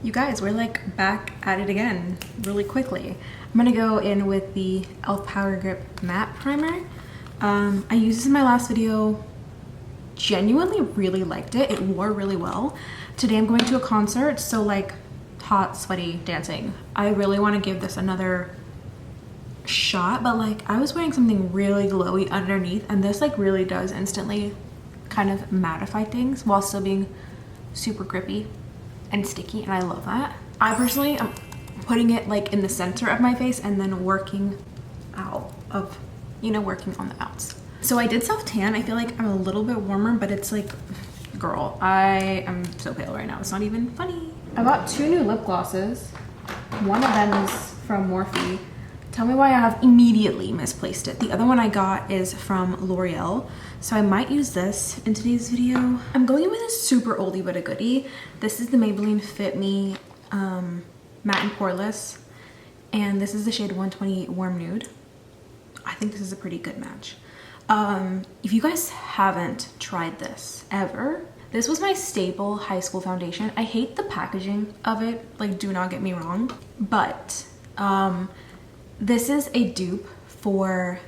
You guys, we're like back at it again really quickly. I'm gonna go in with the e.l.f. Power Grip Matte Primer. I used this in my last video. Genuinely really liked it. It wore really well. Today I'm going to a concert, so like hot, sweaty dancing. I really want to give this another shot, but like I was wearing something really glowy underneath, and this like really does instantly kind of mattify things while still being super grippy and sticky, and I love that. I personally am putting it like in the center of my face and then working out of, you know, working on the outs. So I did self tan. I feel like I'm a little bit warmer, but it's like, girl, I am so pale right now. It's not even funny. I got 2 new lip glosses. One of them is from Morphe. Tell me why I have immediately misplaced it. The other one I got is from L'Oreal, so I might use this in today's video. I'm going in with a super oldie but a goodie. This is the Maybelline Fit Me Matte and Poreless, and this is the shade 128 Warm Nude. I think this is a pretty good match. If you guys haven't tried this ever, this was my staple high school foundation. I hate the packaging of it, like do not get me wrong, but this is a dupe for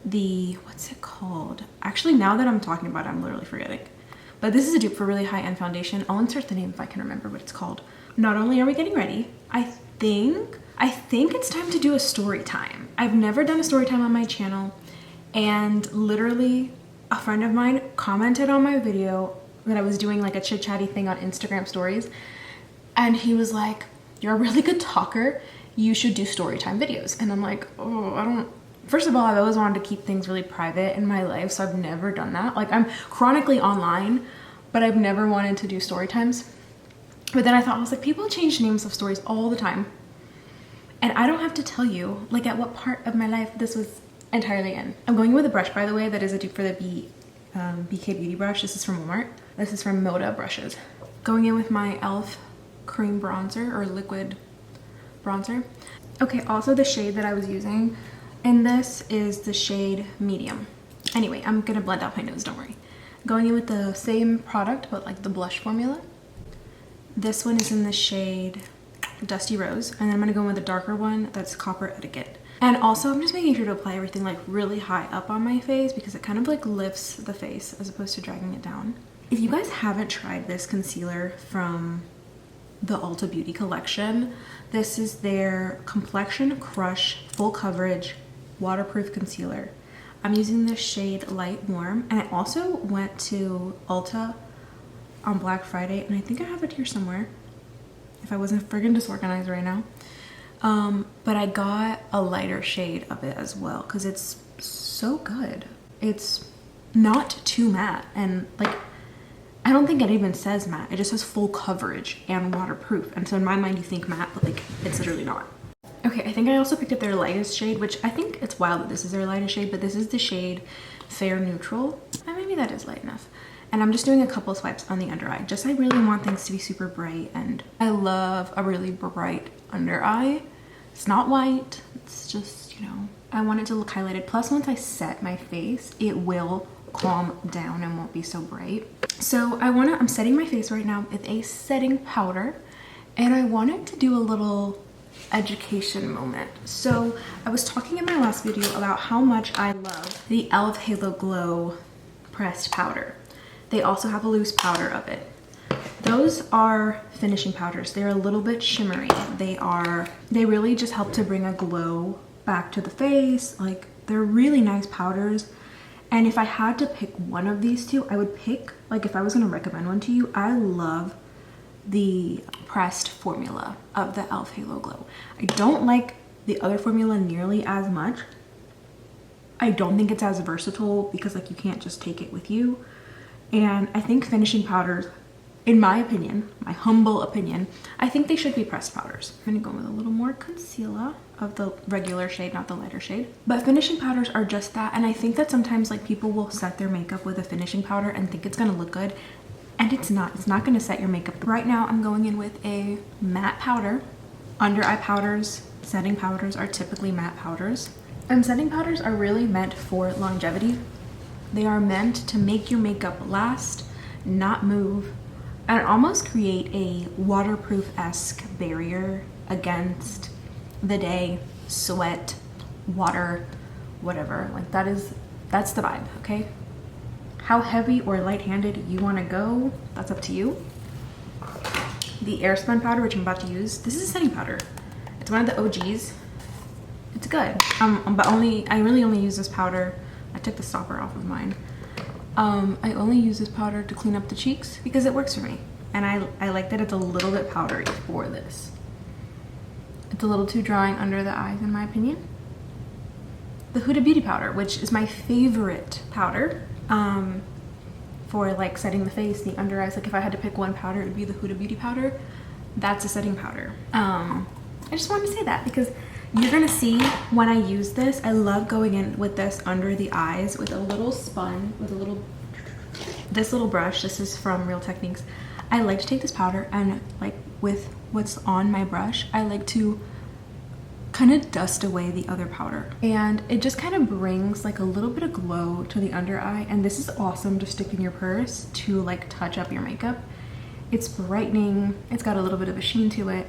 the, what's it called? Actually, now that I'm talking about it, I'm literally forgetting. But this is a dupe for really high-end foundation. I'll insert the name if I can remember what it's called. Not only are we getting ready, I think it's time to do a story time. I've never done a story time on my channel, and literally a friend of mine commented on my video that I was doing like a chit-chatty thing on Instagram stories, and he was like, "You're a really good talker. You should do story time videos." And I'm like, oh, I don't, first of all, I've always wanted to keep things really private in my life, so I've never done that. Like, I'm chronically online, but I've never wanted to do story times. But then I thought, I was like, people change names of stories all the time, and I don't have to tell you like at what part of my life this was entirely in. I'm going with a brush, by the way, that is a dupe for the BK Beauty brush. This is from Walmart. This is from Moda brushes. Going in with my e.l.f. cream bronzer, or liquid bronzer. Okay, also the shade that I was using in this is the shade Medium. Anyway, I'm gonna blend out my nose, don't worry. Going in with the same product, but like the blush formula. This one is in the shade Dusty Rose, and then I'm gonna go in with a darker one that's Copper Etiquette. And also I'm just making sure to apply everything like really high up on my face, because it kind of like lifts the face as opposed to dragging it down. If you guys haven't tried this concealer from the Ulta Beauty collection, this is their Complexion Crush Full Coverage Waterproof Concealer. I'm using the shade Light Warm, and I also went to Ulta on Black Friday, and I think I have it here somewhere if I wasn't friggin' disorganized right now. But I got a lighter shade of it as well, because it's so good. It's not too matte, and like I don't think it even says matte. It just says full coverage and waterproof. And so in my mind you think matte, but like it's literally not. Okay, I think I also picked up their lightest shade, which I think it's wild that this is their lightest shade, but this is the shade Fair Neutral. And maybe that is light enough. And I'm just doing a couple swipes on the under eye. Just I really want things to be super bright, and I love a really bright under eye. It's not white, it's just, you know, I want it to look highlighted. Plus once I set my face, it will calm down and won't be so bright. So I'm setting my face right now with a setting powder, and I wanted to do a little education moment. So I was talking in my last video about how much I love the e.l.f. Halo Glow pressed powder. They also have a loose powder of it. Those are finishing powders. They're a little bit shimmery. They really just help to bring a glow back to the face. Like, they're really nice powders. And if I had to pick one of these two, I would pick, like if I was gonna recommend one to you, I love the pressed formula of the e.l.f. Halo Glow. I don't like the other formula nearly as much. I don't think it's as versatile because like you can't just take it with you. And I think finishing powders, in my opinion, my humble opinion, I think they should be pressed powders. I'm gonna go with a little more concealer of the regular shade, not the lighter shade. But finishing powders are just that, and I think that sometimes like people will set their makeup with a finishing powder and think it's gonna look good, and it's not. It's not gonna set your makeup. Right now I'm going in with a matte powder. Under eye powders, setting powders are typically matte powders. And setting powders are really meant for longevity. They are meant to make your makeup last, not move, and almost create a waterproof-esque barrier against the day, sweat, water, whatever. Like that's the vibe, okay? How heavy or light-handed you want to go, that's up to you. The Airspun powder, which I'm about to use, this is a setting powder. It's one of the OGs. It's good, but I really only use this powder. I took the stopper off of mine. I only use this powder to clean up the cheeks because it works for me. And I like that it's a little bit powdery for this. It's a little too drying under the eyes in my opinion. The Huda Beauty powder, which is my favorite powder for like setting the face, the under eyes. Like if I had to pick one powder, it would be the Huda Beauty powder. That's a setting powder. I just wanted to say that because you're gonna see when I use this, I love going in with this under the eyes with a little spun, with this little brush. This is from Real Techniques. I like to take this powder and like with what's on my brush, I like to kind of dust away the other powder. And it just kind of brings like a little bit of glow to the under eye. And this is awesome to stick in your purse to like touch up your makeup. It's brightening, it's got a little bit of a sheen to it.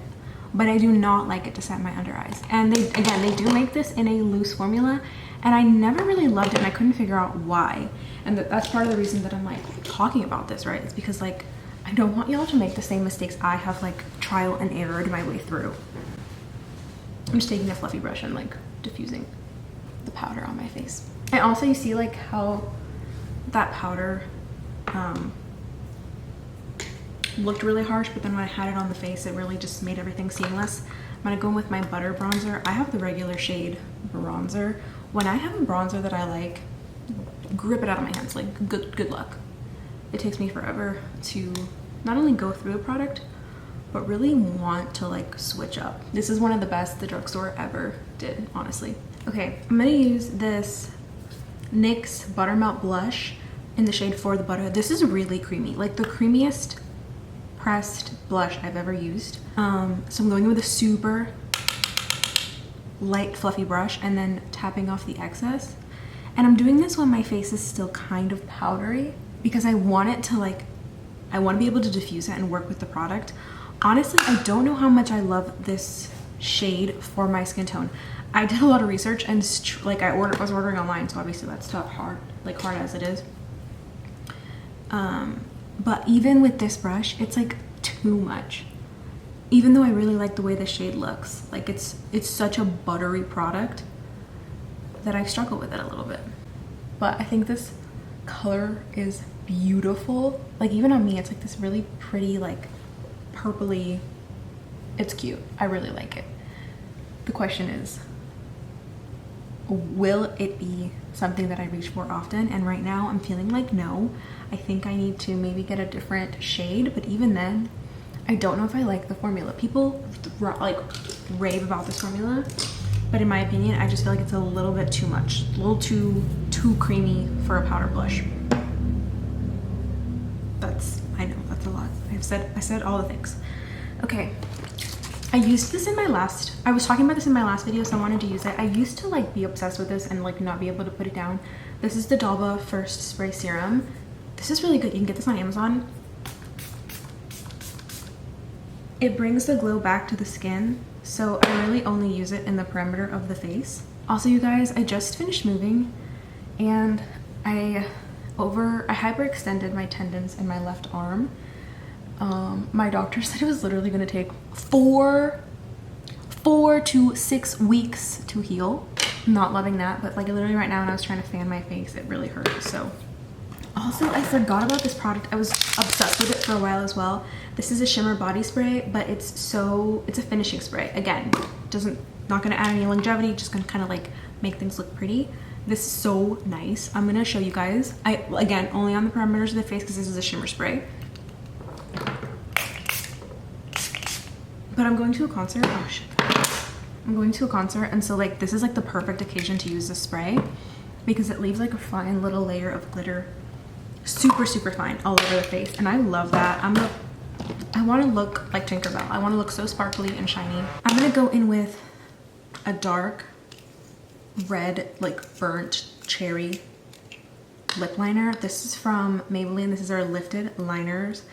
But I do not like it to set my under eyes. And they do make this in a loose formula, and I never really loved it and I couldn't figure out why. And that's part of the reason that I'm like talking about this, right? It's because like, I don't want y'all to make the same mistakes I have like trial and errored my way through. I'm just taking a fluffy brush and like diffusing the powder on my face. And also you see like how that powder, looked really harsh, but then when I had it on the face, it really just made everything seamless. I'm gonna go in with my butter bronzer. I have the regular shade bronzer. When I have a bronzer that I like, grip it out of my hands, like good luck. It takes me forever to not only go through a product, but really want to like switch up. This is one of the best the drugstore ever did, honestly. Okay, I'm gonna use this NYX Buttermelt Blush in the shade For the Butter. This is really creamy, like the creamiest pressed blush I've ever used. So I'm going with a super light fluffy brush and then tapping off the excess. And I'm doing this when my face is still kind of powdery because I want it to like, I want to be able to diffuse it and work with the product. Honestly, I don't know how much I love this shade for my skin tone. I did a lot of research and like I was ordering online, so obviously that's tough, hard as it is. But even with this brush, it's like too much. Even though I really like the way the shade looks, like it's such a buttery product that I struggle with it a little bit. But I think this color is beautiful. Like even on me, it's like this really pretty, like purpley, it's cute. I really like it. The question is, will it be something that I reach more often? And right now I'm feeling like no. I think I need to maybe get a different shade, but even then, I don't know if I like the formula. People like rave about this formula, but in my opinion, I just feel like it's a little bit too much, a little too creamy for a powder blush. I know, that's a lot. I said all the things. Okay. I used this in my last, I was talking about this in my last video, so I wanted to use it. I used to like be obsessed with this and like not be able to put it down. This is the Dalba First Spray Serum. This is really good. You can get this on Amazon. It brings the glow back to the skin, so I really only use it in the perimeter of the face. Also, you guys, I just finished moving and I hyperextended my tendons in my left arm. My doctor said it was literally going to take 4 to 6 weeks to heal. I'm not loving that, but like literally right now when I was trying to fan my face, it really hurt. So also I forgot about this product. I was obsessed with it for a while as well. This is a shimmer body spray, but it's a finishing spray. Again, not going to add any longevity, just going to kind of like make things look pretty. This is so nice. I'm going to show you guys. Again, only on the perimeters of the face because this is a shimmer spray. But I'm going to a concert. Oh shit. I'm going to a concert, and so like this is like the perfect occasion to use this spray because it leaves like a fine little layer of glitter, super fine, all over the face, and I love that. I want to look like Tinkerbell. I want to look so sparkly and shiny. I'm gonna go in with a dark red, like burnt cherry lip liner. This is from Maybelline. This is our Lifted Liners.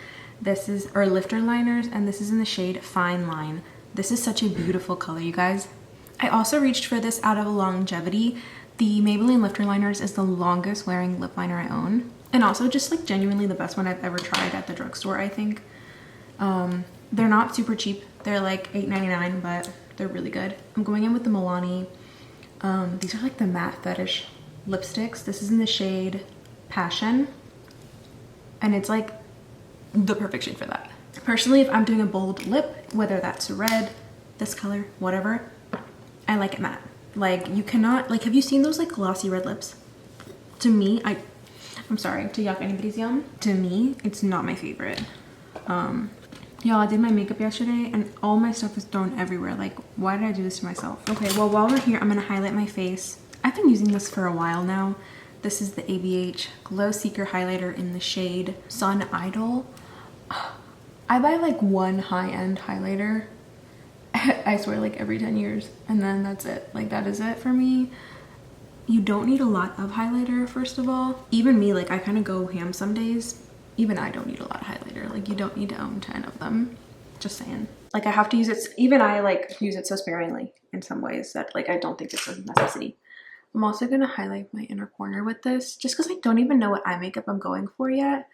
This is, or lifter liners, and this is in the shade Fine Line. This is such a beautiful color, you guys. I also reached for this out of longevity. The Maybelline lifter liners is the longest wearing lip liner I own. And also just like genuinely the best one I've ever tried at the drugstore, I think. They're not super cheap. They're like $8.99, but they're really good. I'm going in with the Milani. These are like the matte fetish lipsticks. This is in the shade Passion. And it's like the perfect shade for that. Personally, if I'm doing a bold lip, whether that's red, this color, whatever, I like it matte. Like you cannot, like, have you seen those like glossy red lips? To me, I'm sorry to yuck anybody's yum. To me, it's not my favorite. Y'all, I did my makeup yesterday and all my stuff is thrown everywhere. Like, why did I do this to myself? Okay, well, while we're here, I'm gonna highlight my face. I've been using this for a while now. This is the ABH Glow Seeker highlighter in the shade Sun Idol. I buy like one high-end highlighter, I swear, like every 10 years, and then that's it. Like, that is it for me. You don't need a lot of highlighter, first of all. Even me, like, I kind of go ham some days. Even I don't need a lot of highlighter. Like, you don't need to own 10 of them. Just saying. Like, I have to use it. Even I, like, use it so sparingly in some ways that, like, I don't think it's a necessity. I'm also going to highlight my inner corner with this, just because I don't even know what eye makeup I'm going for yet.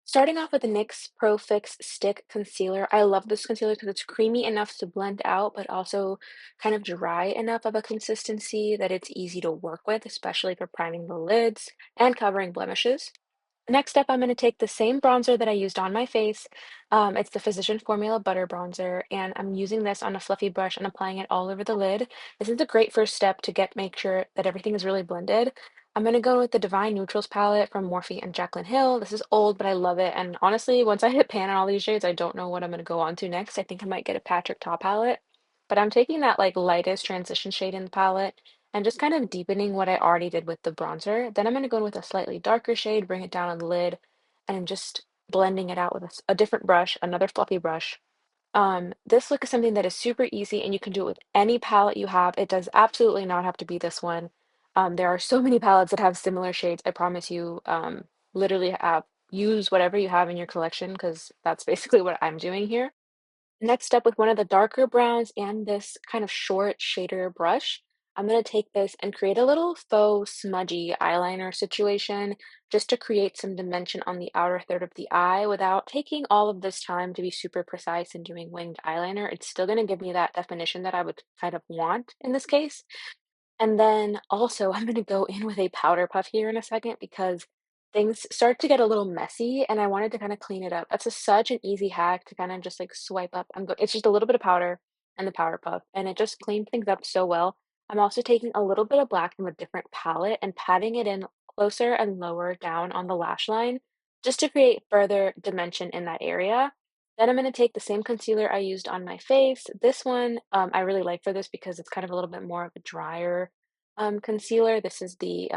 Starting off with the NYX Pro Fix Stick Concealer. I love this concealer because it's creamy enough to blend out, but also kind of dry enough of a consistency that it's easy to work with, especially for priming the lids and covering blemishes. Next up, I'm going to take the same bronzer that I used on my face. It's the Physician Formula Butter Bronzer, and I'm using this on a fluffy brush and applying it all over the lid. This is a great first step to make sure that everything is really blended. I'm going to go with the Divine Neutrals palette from Morphe and Jaclyn Hill. This is old, but I love it. And honestly, once I hit pan on all these shades, I don't know what I'm going to go on to next. I think I might get a Patrick Ta palette, but I'm taking that like lightest transition shade in the palette and just kind of deepening what I already did with the bronzer. Then I'm going to go in with a slightly darker shade, bring it down on the lid, and just blending it out with a different brush, another fluffy brush. This look is something that is super easy and you can do it with any palette you have. It does absolutely not have to be this one. There are so many palettes that have similar shades. I promise you, literally use whatever you have in your collection because that's basically what I'm doing here. Next up, with one of the darker browns and this kind of short shader brush, I'm going to take this and create a little faux smudgy eyeliner situation just to create some dimension on the outer third of the eye without taking all of this time to be super precise and doing winged eyeliner. It's still going to give me that definition that I would kind of want in this case. And then also, I'm gonna go in with a powder puff here in a second because things start to get a little messy and I wanted to kind of clean it up. That's such an easy hack to kind of just like swipe up. It's just a little bit of powder and the powder puff, and it just cleaned things up so well. I'm also taking a little bit of black from a different palette and patting it in closer and lower down on the lash line just to create further dimension in that area. Then I'm going to take the same concealer I used on my face. This one I really like for this because it's kind of a little bit more of a drier concealer. This is the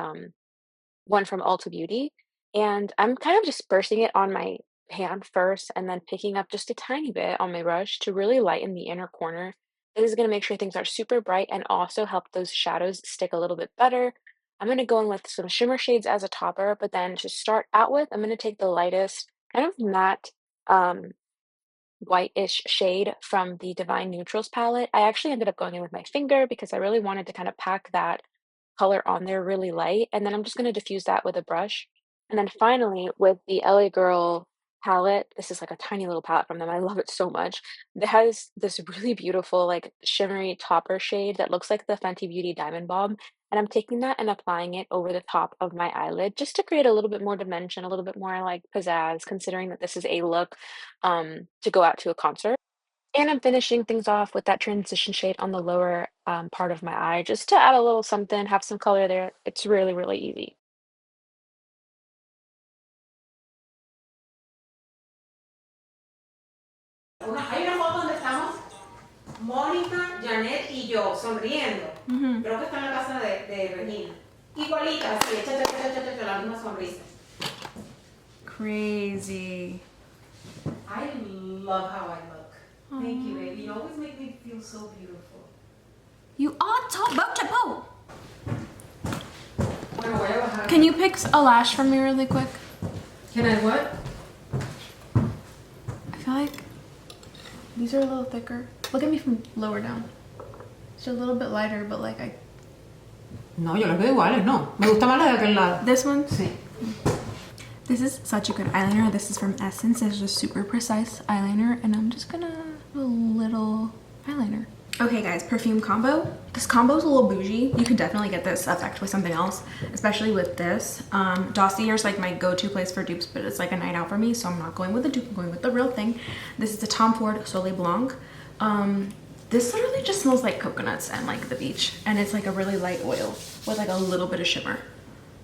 one from Ulta Beauty. And I'm kind of dispersing it on my hand first and then picking up just a tiny bit on my brush to really lighten the inner corner. This is going to make sure things are super bright and also help those shadows stick a little bit better. I'm going to go in with some shimmer shades as a topper, but then to start out with, I'm going to take the lightest kind of matte um, white-ish shade from the Divine Neutrals palette. I actually ended up going in with my finger because I really wanted to kind of pack that color on there really light. And then I'm just going to diffuse that with a brush. And then finally, with the LA Girl palette, this is like a tiny little palette from them. I love it so much. It has this really beautiful, like shimmery topper shade that looks like the Fenty Beauty Diamond Bomb. And I'm taking that and applying it over the top of my eyelid just to create a little bit more dimension, a little bit more like pizzazz, considering that this is a look to go out to a concert. And I'm finishing things off with that transition shade on the lower part of my eye, just to add a little something, have some color there. It's really, really easy. Hay una foto donde estamos Mónica, Janet y yo sonriendo. Creo que está en la casa de Regina. Igualita, así, la misma sonrisa. Crazy. I love how I look. Thank you, baby. You always make me feel so beautiful. You are top beautiful. Bueno, voy a bajar. Can you pick a lash from me really quick? Can I what? feel like these are a little thicker. Look at me from lower down. It's a little bit lighter, but like No, yo las veo iguales, no. Me gusta más la de aquel lado. This one? Sí. This is such a good eyeliner. This is from Essence. It's a super precise eyeliner, and I'm just gonna do a little eyeliner. Okay guys, perfume combo. This combo is a little bougie. You can definitely get this effect with something else, especially with this. Dossier is like my go-to place for dupes, but it's like a night out for me, so I'm not going with the dupe, I'm going with the real thing. This is the Tom Ford Soleil Blanc. This literally just smells like coconuts and like the beach, and it's like a really light oil with like a little bit of shimmer.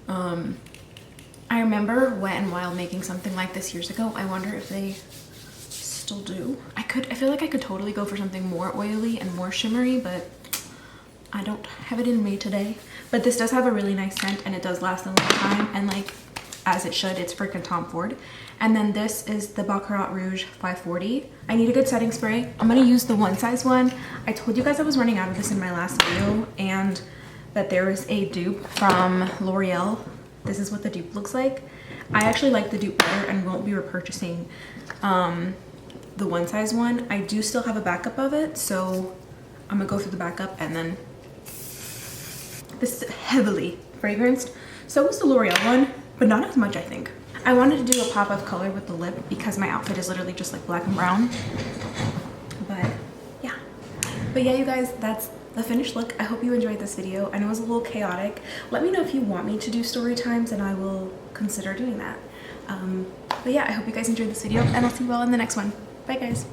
I remember Wet n Wild making something like this years ago. I wonder if they still do. I feel like I could totally go for something more oily and more shimmery, but I don't have it in me today. But this does have a really nice scent, and it does last a long time, and like as it should. It's freaking Tom Ford. And then this is the Baccarat Rouge 540. I need a good setting spray. I'm gonna use the one size one. I told you guys I was running out of this in my last video, and that there is a dupe from L'Oreal. This is what the dupe looks like. I actually like the dupe better and won't be repurchasing the one size one. I do still have a backup of it, so I'm gonna go through the backup. And then this is heavily fragranced. So is the L'Oreal one, but not as much, I think. I wanted to do a pop of color with the lip because my outfit is literally just like black and brown. But yeah, you guys, that's the finished look. I hope you enjoyed this video. I know it was a little chaotic. Let me know if you want me to do story times, and I will consider doing that. But yeah, I hope you guys enjoyed this video, and I'll see you all in the next one. Bye guys.